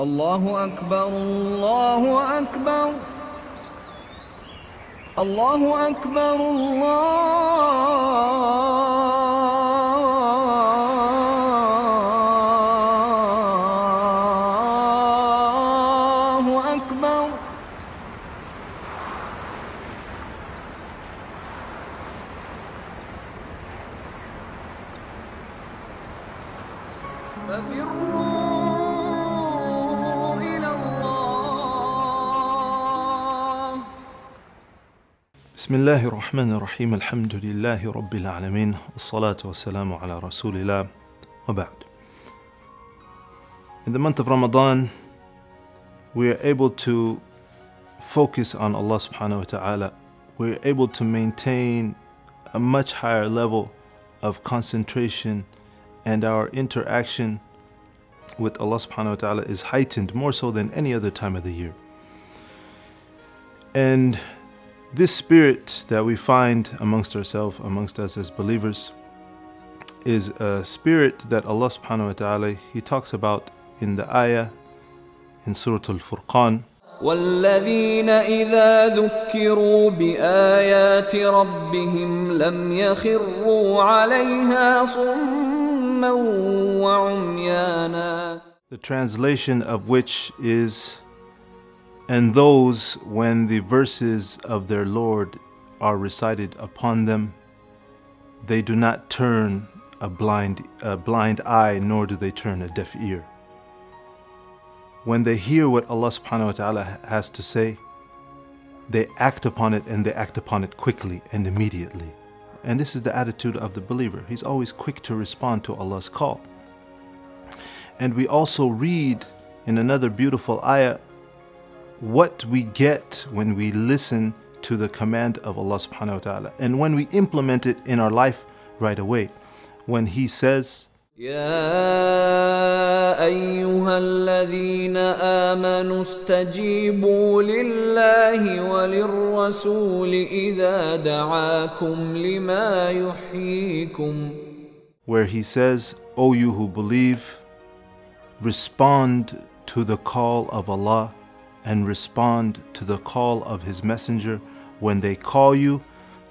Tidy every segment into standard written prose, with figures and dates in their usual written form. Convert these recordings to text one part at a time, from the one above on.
الله أكبر الله أكبر الله أكبر الله أكبر ففروا بسم الله الرحمن الرحيم الحمد لله رب العالمين الصلاة والسلام على رسول الله وبعد. In the month of Ramadan, we are able to focus on Allah subhanahu wa ta'ala. We are able to maintain a much higher level of concentration, and our interaction with Allah subhanahu wa ta'ala is heightened more so than any other time of the year. And this spirit that we find amongst ourselves, amongst us as believers, is a spirit that Allah subhanahu wa ta'ala, He talks about in the ayah in Surah Al-Furqan. والذين إذا ذكروا بآيات ربهم لم يخروا عليها صما وعميانا. The translation of which is, and those, when the verses of their Lord are recited upon them, they do not turn a blind eye, nor do they turn a deaf ear. When they hear what Allah subhanahu wa ta'ala has to say, they act upon it, and they act upon it quickly and immediately. And this is the attitude of the believer. He's always quick to respond to Allah's call. And we also read in another beautiful ayah what we get when we listen to the command of Allah subhanahu wa ta'ala, and when we implement it in our life right away. When He says, يا أيها الذين آمنوا استجيبوا لله وللرسول إذا دعاكم لما يحييكم. Where He says, O you who believe, respond to the call of Allah and respond to the call of His Messenger when they call you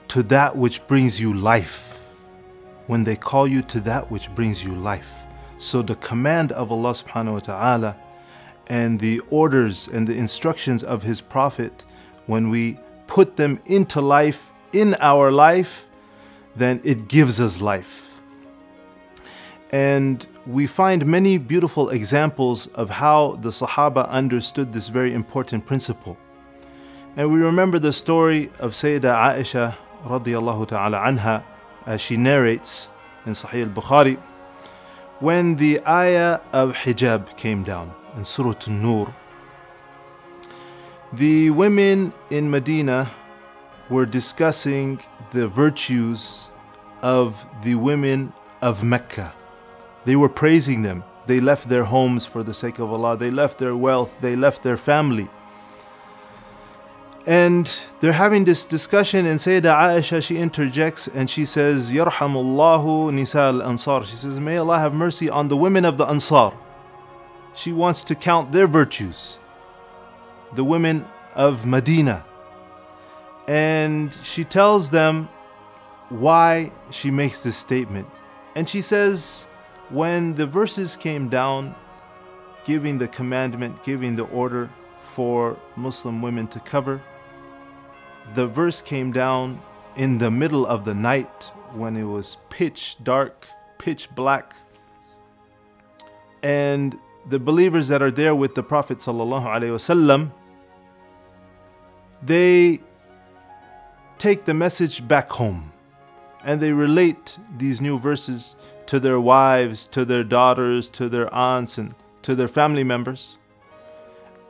to that which brings you life. When they call you to that which brings you life. So the command of Allah subhanahu wa ta'ala and the orders and the instructions of His Prophet, when we put them into life, in our life, then it gives us life. And we find many beautiful examples of how the Sahaba understood this very important principle. And we remember the story of Sayyidah Aisha radiyallahu ta'ala anha, as she narrates in Sahih al-Bukhari, when the ayah of hijab came down in Surah An-Nur. The women in Medina were discussing the virtues of the women of Mecca. They were praising them. They left their homes for the sake of Allah. They left their wealth. They left their family. And they're having this discussion, and Sayyidah Aisha, she interjects and she says, Yarhamullahu Nisa al-Ansar. She says, may Allah have mercy on the women of the Ansar. She wants to count their virtues, the women of Medina. And she tells them why she makes this statement. And she says, when the verses came down giving the commandment, giving the order for Muslim women to cover, the verse came down in the middle of the night when it was pitch dark, pitch black. And the believers that are there with the Prophet ﷺ, they take the message back home, and they relate these new verses to their wives, to their daughters, to their aunts, and to their family members.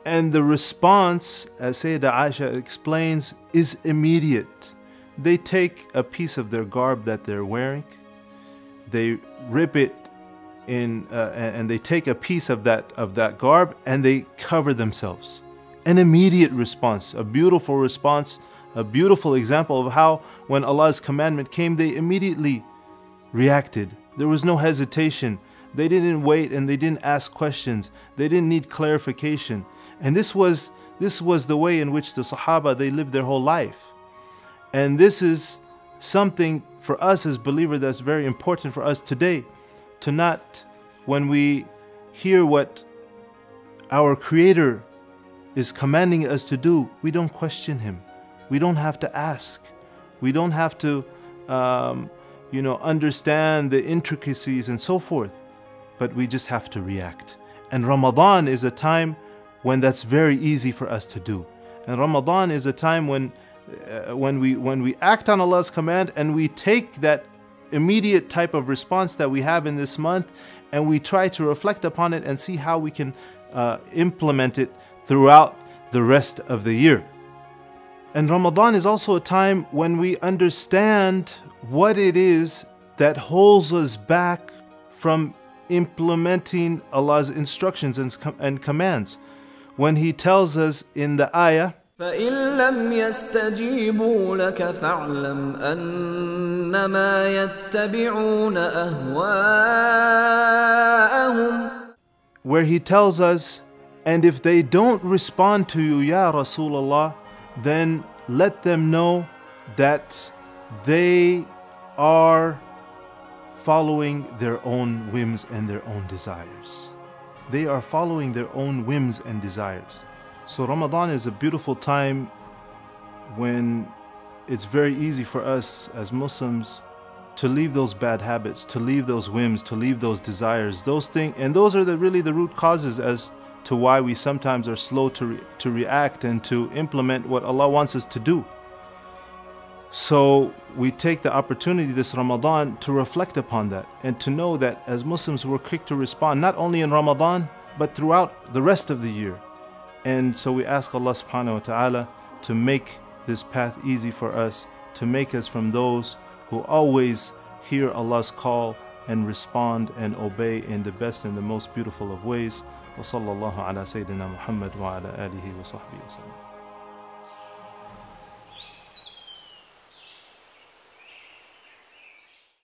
And the response, as Sayyidah Aisha explains, is immediate. They take a piece of their garb that they're wearing, they rip it in, and they take a piece of that garb and they cover themselves. An immediate response, a beautiful response, a beautiful example of how when Allah's commandment came, they immediately reacted. There was no hesitation. They didn't wait and they didn't ask questions. They didn't need clarification. And this was the way in which the Sahaba, they lived their whole life. And this is something for us as believers that's very important for us today, to not, when we hear what our Creator is commanding us to do, we don't question Him. We don't have to ask. We don't have to, understand the intricacies and so forth. But we just have to react. And Ramadan is a time when that's very easy for us to do. And Ramadan is a time when we act on Allah's command and we take that immediate type of response that we have in this month and we try to reflect upon it and see how we can implement it throughout the rest of the year. And Ramadan is also a time when we understand what it is that holds us back from implementing Allah's instructions and commands. When He tells us in the ayah, فَإِن لَّمْ يَسْتَجِيبُوا لَكَ فَاعْلَمْ أَنَّمَا يَتَّبِعُونَ أَهْوَاءَهُمْ, where He tells us, and if they don't respond to you, Ya Rasulullah, then let them know that they are following their own whims and their own desires. They are following their own whims and desires. So Ramadan is a beautiful time when it's very easy for us as Muslims to leave those bad habits, to leave those whims, to leave those desires, those things. And those are really the root causes as to why we sometimes are slow to react and to implement what Allah wants us to do. So we take the opportunity this Ramadan to reflect upon that and to know that as Muslims we're quick to respond, not only in Ramadan, but throughout the rest of the year. And so we ask Allah subhanahu wa ta'ala to make this path easy for us, to make us from those who always hear Allah's call and respond and obey in the best and the most beautiful of ways. Wa sallallahu ala Sayyidina Muhammad wa ala alihi wa sahbihi wa sallam.